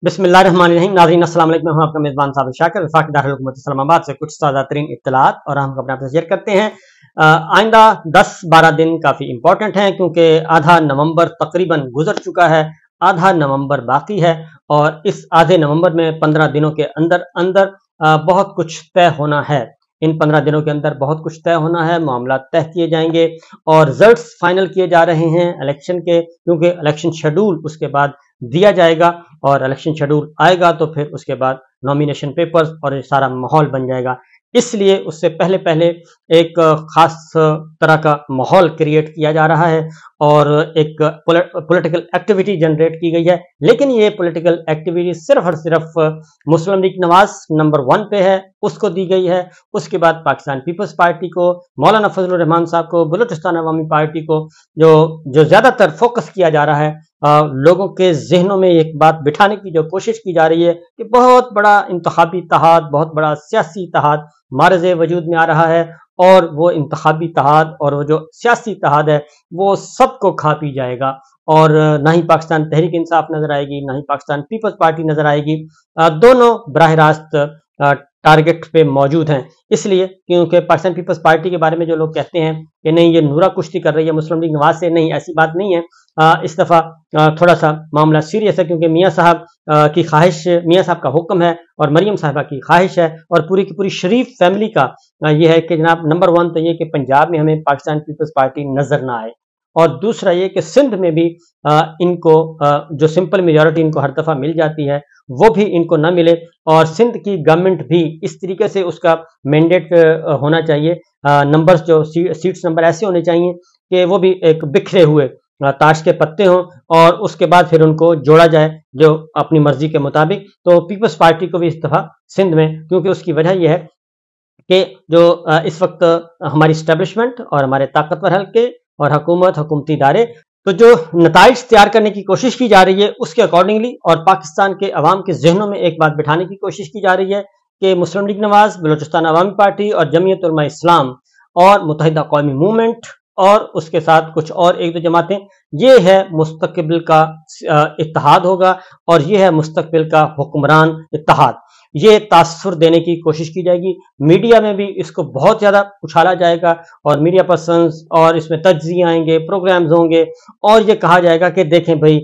बिस्मिल्लाहिर्रहमानिर्रहीम। नाज़रीन अस्सलाम वालेकुम। मैं हूं आपका मेज़बान साबिर शाकिर, वफाकी दारुल हुकूमत इस्लामाबाद से कुछ ताज़ा तरीन इत्तलात और हम अपने शेयर करते हैं। आइंदा 10-12 दिन काफ़ी इंपॉर्टेंट हैं क्योंकि आधा नवंबर तकरीबन गुजर चुका है, आधा नवंबर बाकी है और इस आधे नवंबर में 15 दिनों के अंदर अंदर बहुत कुछ तय होना है। इन 15 दिनों के अंदर बहुत कुछ तय होना है, मामला तय किए जाएंगे और रिजल्ट्स फाइनल किए जा रहे हैं इलेक्शन के, क्योंकि इलेक्शन शेड्यूल उसके बाद दिया जाएगा और इलेक्शन शेड्यूल आएगा तो फिर उसके बाद नॉमिनेशन पेपर्स और ये सारा माहौल बन जाएगा। इसलिए उससे पहले पहले एक खास तरह का माहौल क्रिएट किया जा रहा है और एक पॉलिटिकल एक्टिविटी जनरेट की गई है। लेकिन ये पॉलिटिकल एक्टिविटी सिर्फ और सिर्फ मुस्लिम लीग नवाज नंबर 1 पे है, उसको दी गई है। उसके बाद पाकिस्तान पीपल्स पार्टी को, मौलाना फजलुर रहमान साहब को, बलूचिस्तान अवामी पार्टी को जो ज्यादातर फोकस किया जा रहा है, लोगों के जहनों में एक बात बिठाने की जो कोशिश की जा रही है कि बहुत बड़ा इंतखाबी इत्तेहाद, बहुत बड़ा सियासी इत्तेहाद मारज़े वजूद में आ रहा है और वो इंतखाबी इत्तेहाद और वो जो सियासी इत्तेहाद है वो सबको खा पी जाएगा और ना ही पाकिस्तान तहरीक इंसाफ नजर आएगी, ना ही पाकिस्तान पीपल्स पार्टी नजर आएगी। दोनों बराह रास्त टारगेट पे मौजूद हैं। इसलिए क्योंकि पाकिस्तान पीपल्स पार्टी के बारे में जो लोग कहते हैं कि नहीं ये नूरा कुश्ती कर रही है मुस्लिम लीग नवाज से, नहीं, ऐसी बात नहीं है। इस दफ़ा थोड़ा सा मामला सीरियस है क्योंकि मियाँ साहब की ख्वाहिश, मियाँ साहब का हुक्म है और मरियम साहिबा की ख्वाहिश है और पूरी की पूरी शरीफ फैमिली का ये है कि जनाब नंबर 1 तो ये कि पंजाब में हमें पाकिस्तान पीपल्स पार्टी नजर ना आए और दूसरा ये कि सिंध में भी इनको जो सिंपल मेजॉरिटी इनको हर दफ़ा मिल जाती है वो भी इनको ना मिले और सिंध की गवर्नमेंट भी इस तरीके से उसका मैंडेट होना चाहिए, नंबर्स जो सीट्स नंबर ऐसे होने चाहिए कि वो भी एक बिखरे हुए ताश के पत्ते हों और उसके बाद फिर उनको जोड़ा जाए जो अपनी मर्जी के मुताबिक। तो पीपल्स पार्टी को भी इस दफ़ा सिंध में, क्योंकि उसकी वजह यह है कि जो इस वक्त हमारी स्टैब्लिशमेंट और हमारे ताकतवर हल्के और हुकूमत, हुकूमती इदारे, तो जो नताइज तैयार करने की कोशिश की जा रही है उसके अकॉर्डिंगली और पाकिस्तान के अवाम के जहनों में एक बात बिठाने की कोशिश की जा रही है कि मुस्लिम लीग नवाज, बलूचिस्तान अवामी पार्टी और जमीयत उलमा इस्लाम और मुत्तहिदा कौमी मूवमेंट और उसके साथ कुछ और एक दो जमातें, ये है मुस्तकबिल का इत्तेहाद होगा और ये है मुस्तकबिल का हुक्मरान इत्तेहाद। ये तासुर देने की कोशिश की जाएगी, मीडिया में भी इसको बहुत ज़्यादा उछाला जाएगा और मीडिया पर्सन्स और इसमें तज्ज़िये आएंगे, प्रोग्राम्स होंगे और ये कहा जाएगा कि देखें भाई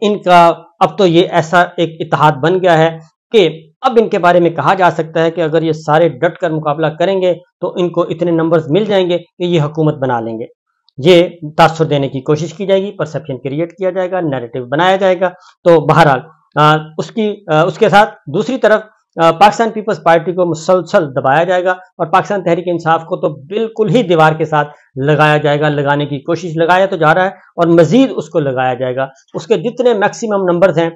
इनका अब तो ये ऐसा एक इत्तेहाद बन गया है कि अब इनके बारे में कहा जा सकता है कि अगर ये सारे डट कर मुकाबला करेंगे तो इनको इतने नंबर्स मिल जाएंगे कि ये हुकूमत बना लेंगे। ये तासुर देने की कोशिश की जाएगी, परसेप्शन क्रिएट किया जाएगा, नैरेटिव बनाया जाएगा। तो बहरहाल उसके साथ दूसरी तरफ पाकिस्तान पीपल्स पार्टी को मुसलसल दबाया जाएगा और पाकिस्तान तहरीक इंसाफ को तो बिल्कुल ही दीवार के साथ लगाया जाएगा, लगाने की कोशिश, लगाया तो जा रहा है और मजीद उसको लगाया जाएगा। उसके जितने मैक्सिमम नंबर्स हैं,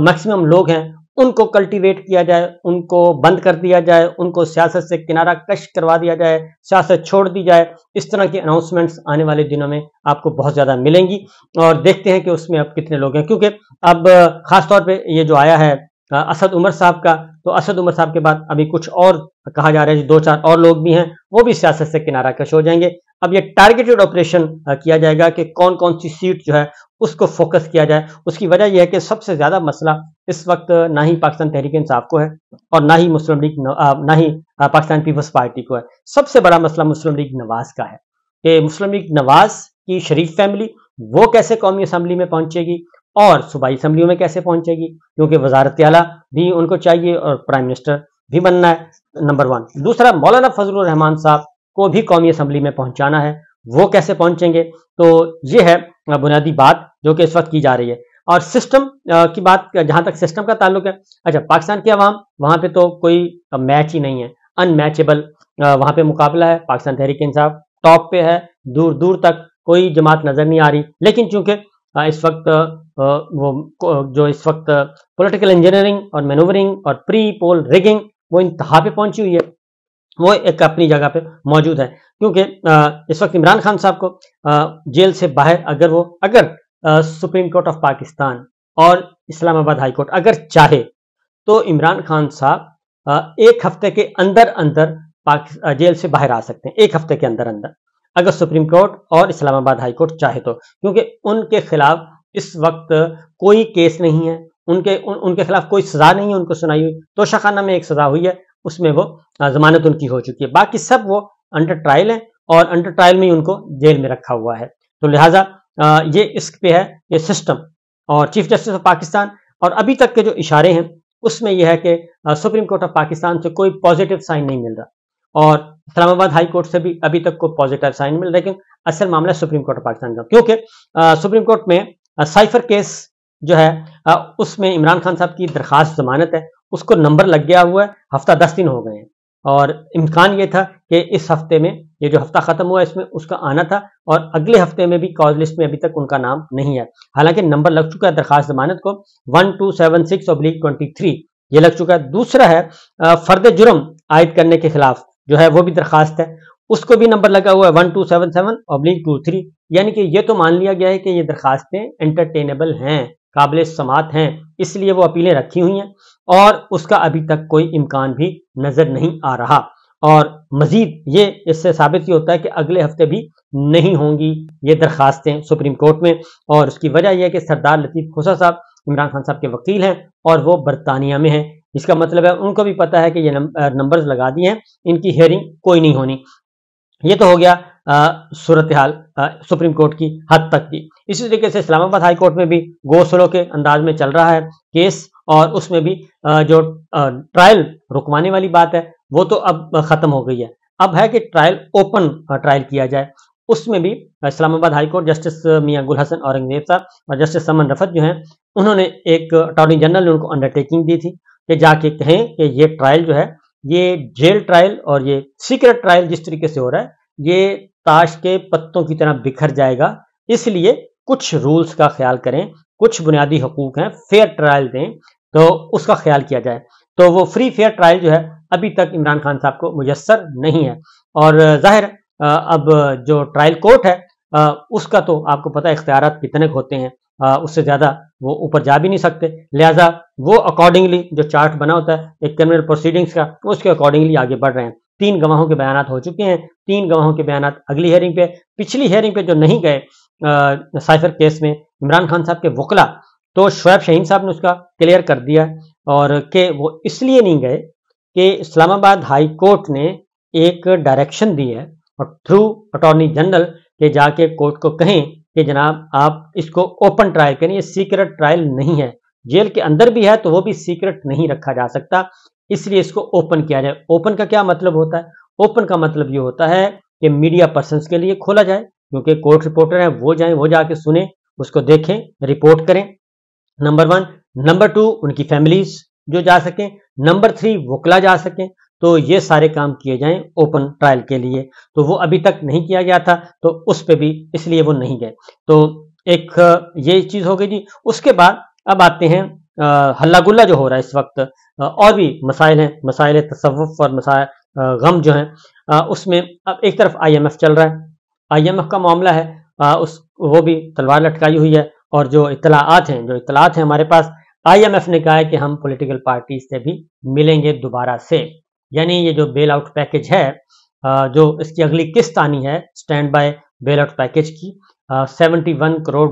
मैक्सिमम लोग हैं, उनको कल्टीवेट किया जाए, उनको बंद कर दिया जाए, उनको सियासत से किनारा कश करवा दिया जाए, सियासत छोड़ दी जाए। इस तरह की अनाउंसमेंट्स आने वाले दिनों में आपको बहुत ज़्यादा मिलेंगी और देखते हैं कि उसमें अब कितने लोग हैं, क्योंकि अब ख़ास तौर पे ये जो आया है असद उमर साहब का, तो असद उमर साहब के बाद अभी कुछ और कहा जा रहा है, 2-4 और लोग भी हैं, वो भी सियासत से किनारा कश हो जाएंगे। अब ये टारगेटेड ऑपरेशन किया जाएगा कि कौन कौन सी सीट जो है उसको फोकस किया जाए। उसकी वजह यह है कि सबसे ज्यादा मसला इस वक्त ना ही पाकिस्तान तहरीक इंसाफ को है और ना ही मुस्लिम लीग, ना ही पाकिस्तान पीपल्स पार्टी को है। सबसे बड़ा मसला मुस्लिम लीग नवाज का है कि मुस्लिम लीग नवाज की शरीफ फैमिली वो कैसे कौमी असम्बली में पहुंचेगी और सूबाई असम्बलियों में कैसे पहुंचेगी, क्योंकि वजारत आला भी उनको चाहिए और प्राइम मिनिस्टर भी बनना है, नंबर 1। दूसरा, मौलाना फजलुर रहमान साहब को भी कौमी असम्बली में पहुंचाना है, वो कैसे पहुंचेंगे। तो ये है बुनियादी बात जो कि इस वक्त की जा रही है। और सिस्टम की बात, जहां तक सिस्टम का ताल्लुक है, अच्छा, पाकिस्तान के अवाम वहां पे तो कोई मैच ही नहीं है, अनमैचेबल वहां पे मुकाबला है। पाकिस्तान तहरीक इंसाफ टॉप पे है, दूर दूर तक कोई जमात नजर नहीं आ रही। लेकिन चूंकि इस वक्त जो इस वक्त पॉलिटिकल इंजीनियरिंग और मैनूवरिंग और प्री पोल रिगिंग वो इंतहा पे पहुंची हुई है, वो एक अपनी जगह पे मौजूद है। क्योंकि इस वक्त इमरान खान साहब को जेल से बाहर अगर सुप्रीम कोर्ट ऑफ पाकिस्तान और इस्लामाबाद हाई कोर्ट अगर चाहे तो इमरान खान साहब 1 हफ्ते के अंदर अंदर जेल से बाहर आ सकते हैं, 1 हफ्ते के अंदर अंदर, अगर सुप्रीम कोर्ट और इस्लामाबाद हाई कोर्ट चाहे तो, क्योंकि उनके खिलाफ इस वक्त कोई केस नहीं है, ان کے خلاف کوئی سزا نہیں ہے ان کو سنائی ہوئی. توشہ خانہ میں ایک سزا ہوئی ہے، اس میں وہ ضمانت ان کی ہو چکی ہے، باقی سب وہ انڈر ٹرائل ہیں اور انڈر ٹرائل میں ہی ان کو جیل میں رکھا ہوا ہے. تو لہٰذا یہ اس پہ ہے یہ سسٹم. اور چیف جسٹس آف پاکستان اور ابھی تک کے جو اشارے ہیں اس میں یہ ہے کہ سپریم کورٹ آف پاکستان سے کوئی پازیٹیو سائن نہیں مل رہا، اور اسلام آباد ہائی کورٹ سے بھی ابھی تک کوئی پازیٹیو سائن مل رہا، لیکن اصل معاملہ سپریم کورٹ آف پاکستان کا، کیونکہ سپریم کورٹ میں سائفر کیس جو ہے اس میں عمران خان صاحب کی درخواست ضمانت ہے، اس کو نمبر لگ گیا ہوا ہے، ہفتہ 10 دن ہو گئے ہیں، اور امکان یہ تھا کہ اس ہفتے میں یہ جو ہفتہ ختم ہوا اس میں اس کا آنا تھا، اور اگلے ہفتے میں بھی کاز لسٹ میں ابھی تک ان کا نام نہیں ہے، حالانکہ نمبر لگ چکا ہے درخواست ضمانت کو 1276/23 یہ لگ چکا ہے. دوسرا ہے فرد جرم عائد کرنے کے خلاف جو ہے وہ بھی درخواست ہے، اس کو بھی نمبر لگا ہوا ہے 1277/23، یعنی کہ یہ تو مان لیا گیا ہے کہ یہ درخواستیں انٹرٹینیبل ہیں، قابل سماعت ہیں، اس لیے وہ اپیلیں رکھی ہوئی ہیں، اور اس کا ابھی تک کوئی امکان بھی نظر نہیں آ رہا. اور مزید یہ اس سے ثابت یہ ہوتا ہے کہ اگلے ہفتے بھی نہیں ہوں گی یہ درخواستیں سپریم کورٹ میں، اور اس کی وجہ یہ ہے کہ سردار لطیف کھوسہ صاحب عمران خان صاحب کے وکیل ہیں اور وہ برطانیہ میں ہیں. اس کا مطلب ہے ان کو بھی پتہ ہے کہ یہ نمبرز لگا دیے ہیں، ان کی ہیئرنگ کوئی نہیں ہونی. یہ تو ہو گیا صورتحال سپریم کورٹ کی حد تک کی. اسی طریقے سے اسلام آباد ہائی کورٹ میں بھی گو سلو کے انداز میں چل رہا ہے کیس، اور اس میں بھی جو ٹرائل رکوانے والی بات ہے وہ تو اب ختم ہو گئی ہے، اب ہے کہ ٹرائل اوپن ٹرائل کیا جائے. اس میں بھی اسلام آباد ہائی کورٹ جسٹس میاں گل حسن اورنگزیب صاحب اور جسٹس سمن رفت جو ہیں انہوں نے ایک اٹارنی جنرل نے ان کو انڈرٹیکنگ دی تھی کہ جا کے کہیں کہ یہ ٹرائل جو ہے یہ جیل ٹرائل اور یہ سیکرٹ ٹرائل جس طریقے سے ہو رہا ہے یہ تاش کے پتوں کی طرح بکھر جائے گا، اس لیے کچھ رولز کا خیال کریں، کچھ بنیادی حقوق ہیں، فیئر ٹرائل دیں تو اس کا خیال کیا جائے. تو وہ فری فیئر ٹرائل جو ہے ابھی تک عمران خان صاحب کو میسر نہیں ہے، اور ظاہر اب جو ٹرائل کورٹ ہے اس کا تو آپ کو پتہ ہے اختیارات کتنے ہوتے ہیں، اس سے زیادہ وہ اوپر جا بھی نہیں سکتے، لہٰذا وہ اکارڈنگلی جو چارٹ بنا ہوتا ہے ایک کرمنل پروسیڈنگز کا اس کے اکارڈنگلی آگے بڑھ رہے ہیں. 3 گواہوں کے بیانات ہو چکے ہیں، 3 گواہوں کے بیانات اگلی ہیئرنگ پہ، پچھلی ہیئرنگ پہ جو نہیں گئے سائفر کیس میں عمران خان صاحب کے وکلا، تو شعیب شاہین صاحب نے اس کا کلیئر کر دیا، اور کہ وہ اس لیے نہیں گئے کہ اسلام آباد ہائی کورٹ نے ایک ڈائریکشن دی ہے اور تھرو اٹارنی جنرل کہ جا کے کورٹ کو کہیں کہ جناب آپ اس کو اوپن ٹرائل کریں، یہ سیکرٹ ٹرائل نہیں ہے، جیل کے اندر بھی ہے تو وہ بھی سیکرٹ نہیں رکھا جا سکتا، اس لیے اس کو اوپن کیا جائے. اوپن کا کیا مطلب ہوتا ہے؟ اوپن کا مطلب یہ ہوتا ہے کہ میڈیا پرسنس کے لیے کھولا جائے، کیونکہ کورٹ رپورٹر ہیں وہ جائیں، وہ جا کے سنیں، اس کو دیکھیں، رپورٹ کریں، نمبر 1. نمبر 2 ان کی فیملیز جو جا سکیں، نمبر 3 وکلا جا سکیں، تو یہ سارے کام کیے جائیں اوپن ٹرائل کے لیے. تو وہ ابھی تک نہیں کیا گیا تھا تو اس پہ بھی اس لیے وہ نہیں گئے. تو ایک یہ چیز ہو گئی جی. اس کے بعد اب آتے ہیں ہلا گلا جو ہو رہا ہے اس وقت، اور بھی مسائل ہیں، مسائل تصوف اور مسائل غم جو ہیں، اس میں اب ایک طرف IMF چل رہا ہے، IMF کا معاملہ ہے، وہ بھی تلوار لٹکائی ہوئی ہے، اور جو اطلاعات ہیں ہمارے پاس، IMF نے کہا ہے کہ ہم پولیٹیکل پارٹیز سے بھی ملیں گے دوبارہ سے، یعنی یہ جو بیل آؤٹ پیکج ہے، جو اس کی اگلی قسط آنی ہے stand by bail out package کی، $71 کروڑ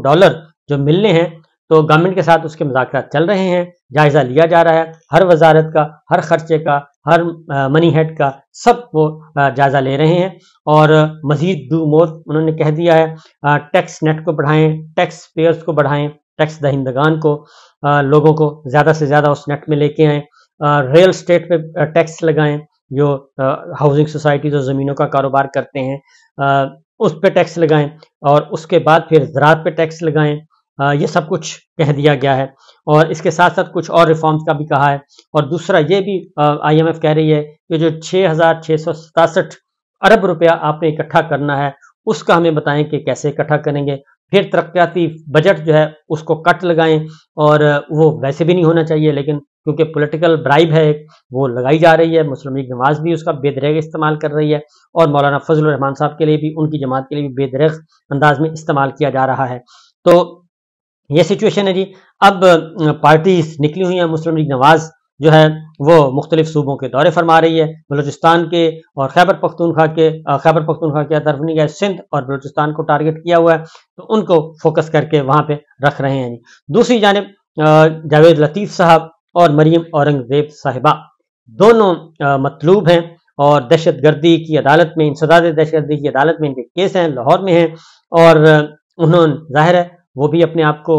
جو ملنے ہیں، تو گورنمنٹ کے ساتھ اس کے مذاکرات چل رہے ہیں، جائزہ لیا جا رہا ہے، ہر وزارت کا، ہر خرچے کا، ہر منی ہیڈ کا، سب وہ جائزہ لے رہے ہیں. اور مزید ڈو مور انہوں نے کہہ دیا ہے، ٹیکس نیٹ کو بڑھائیں، ٹیکس پیئرز کو بڑھائیں، ٹیکس دہندگان کو، لوگوں کو زیادہ سے زیادہ اس نیٹ میں لے کے آئیں، ریل اسٹیٹ پہ ٹیکس لگائیں، جو ہاؤسنگ سوسائٹیز اور زمینوں کا کاروبار کرتے ہیں اس پہ ٹیکس لگائیں، اور اس کے بعد پھر زراعت پہ ٹیکس لگائیں. یہ سب کچھ کہہ دیا گیا ہے، اور اس کے ساتھ ساتھ کچھ اور ریفارمز کا بھی کہا ہے. اور دوسرا یہ بھی IMF کہہ رہی ہے کہ جو 6,667 ارب روپیہ آپ نے اکٹھا کرنا ہے اس کا ہمیں بتائیں کہ کیسے اکٹھا کریں گے. پھر ترقیاتی بجٹ جو ہے اس کو کٹ لگائیں، اور وہ ویسے بھی نہیں ہونا چاہیے، لیکن کیونکہ پولیٹیکل برائب ہے وہ لگائی جا رہی ہے. مسلم لیگ نواز بھی اس کا بے دریغ استعمال کر رہی ہے، اور مولانا فضل الرحمان صاحب کے لیے بھی، ان کی جماعت کے لیے بھی بے دریغ انداز میں استعمال کیا جا رہا ہے. تو یہ سچویشن ہے جی. اب پارٹیز نکلی ہوئی ہیں، مسلم لیگ نواز جو ہے وہ مختلف صوبوں کے دورے فرما رہی ہے، بلوچستان کے اور خیبر پختونخوا کی طرف نہیں گئے، سندھ اور بلوچستان کو ٹارگٹ کیا ہوا ہے، تو ان کو فوکس کر کے وہاں پہ رکھ رہے ہیں. دوسری جانب जावेद लतीफ़ साहब और मरियम औरंगज़ेब साहिबा दोनों मतलूब हैं और दहशतगर्दी की अदालत में, इंसदाद दहशतगर्दी की अदालत में इनके केस हैं, लाहौर में हैं। और उन्होंने ज़ाहिर है वो भी अपने आप को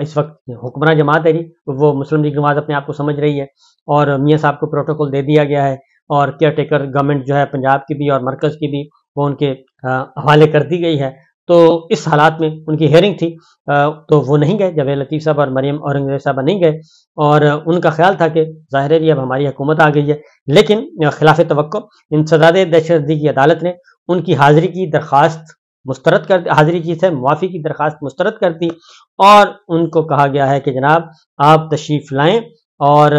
इस वक्त हुक्मरान जमात है जी, वो मुस्लिम लीग नवाज अपने आप को समझ रही है और मियाँ साहब को प्रोटोकॉल दे दिया गया है और केयर टेकर गवर्नमेंट जो है पंजाब की भी और मरकज़ की भी वो उनके हवाले कर दी गई है। तो इस हालात में उनकी हेयरिंग थी, तो वो नहीं गए, जावेद लतीफ़ साहब और मरियम औरंगज़ेब साहबा नहीं गए और उनका ख्याल था कि ज़ाहिर है अब हमारी हुकूमत आ गई है। लेकिन खिलाफ तवक्को इंसदाद दहशतगर्दी की अदालत ने उनकी हाज़िरी की दरख्वास्त मुस्तरद कर, हाज़िरी की से मुआफ़ी की दरख्वास्त मुस्तरद कर दी और उनको कहा गया है कि जनाब आप तशरीफ़ लाएँ और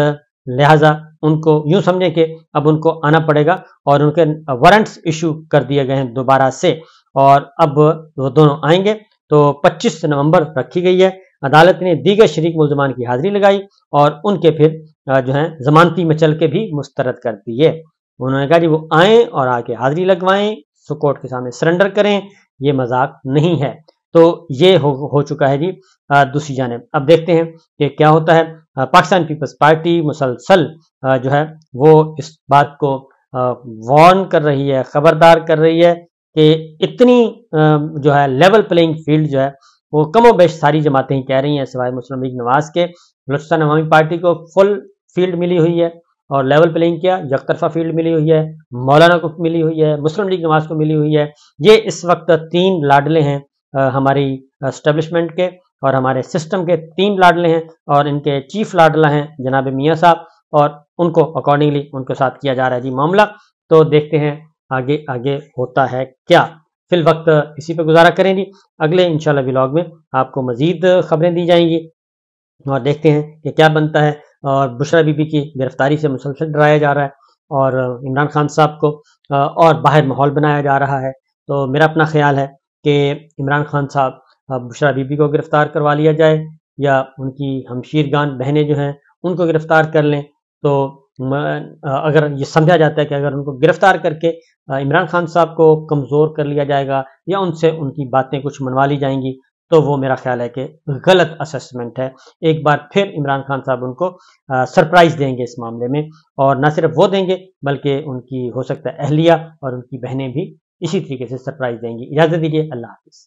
लिहाजा उनको यूँ समझें कि अब उनको आना पड़ेगा और उनके वारंट्स इशू कर दिए गए हैं दोबारा से और अब वो दोनों आएंगे। तो 25 नवंबर रखी गई है। अदालत ने दीगर शरीक मुल्ज़मान की हाज़िरी लगाई और उनके फिर जो है ज़मानती मचल के भी मुस्तरद कर दिए। उन्होंने कहा जी वो आएँ और आके हाज़िरी लगवाएं, कोर्ट के सामने सरेंडर करें, ये मजाक नहीं है। तो ये हो चुका है जी दूसरी जानिब। अब देखते हैं कि क्या होता है। पाकिस्तान पीपल्स पार्टी मुसलसल जो है वो इस बात को वार्न कर रही है, खबरदार कर रही है कि इतनी जो है लेवल प्लेइंग फील्ड जो है वो कमो बेश सारी जमातें ही कह रही हैं सिवाय मुस्लिम लीग नवाज के। बलूचिस्तान अवामी पार्टी को फुल फील्ड मिली हुई है और लेवल प्लेइंग किया, यकतरफा फील्ड मिली हुई है, मौलाना को मिली हुई है, मुस्लिम लीग नवाज को मिली हुई है। ये इस वक्त 3 लाडले हैं हमारी एस्टेब्लिशमेंट के और हमारे सिस्टम के 3 लाडले हैं और इनके चीफ लाडला हैं जनाब मियाँ साहब और उनको अकॉर्डिंगली उनके साथ किया जा रहा है जी मामला। तो देखते हैं आगे आगे होता है क्या। फिल वक्त इसी पे गुजारा करें जी। अगले इंशाल्लाह व्लॉग में आपको मजीद खबरें दी जाएंगी और देखते हैं कि क्या बनता है। और बुशरा बीबी की गिरफ्तारी से मुसलसल डराया जा रहा है और इमरान खान साहब को और बाहर माहौल बनाया जा रहा है। तो मेरा अपना ख्याल है कि इमरान खान साहब बुशरा बीबी को गिरफ्तार करवा लिया जाए या उनकी हमशीरगान बहनें जो हैं उनको गिरफ्तार कर लें। तो अगर ये समझा जाता है कि अगर उनको गिरफ्तार करके इमरान खान साहब को कमज़ोर कर लिया जाएगा या उनसे उनकी बातें कुछ मनवा ली जाएंगी तो वो मेरा ख्याल है कि गलत असेसमेंट है। एक बार फिर इमरान खान साहब उनको सरप्राइज़ देंगे इस मामले में और न सिर्फ वो देंगे बल्कि उनकी हो सकता है अहलिया और उनकी बहनें भी इसी तरीके से सरप्राइज़ देंगी। इजाज़त दीजिए, अल्लाह हाफ़िज़।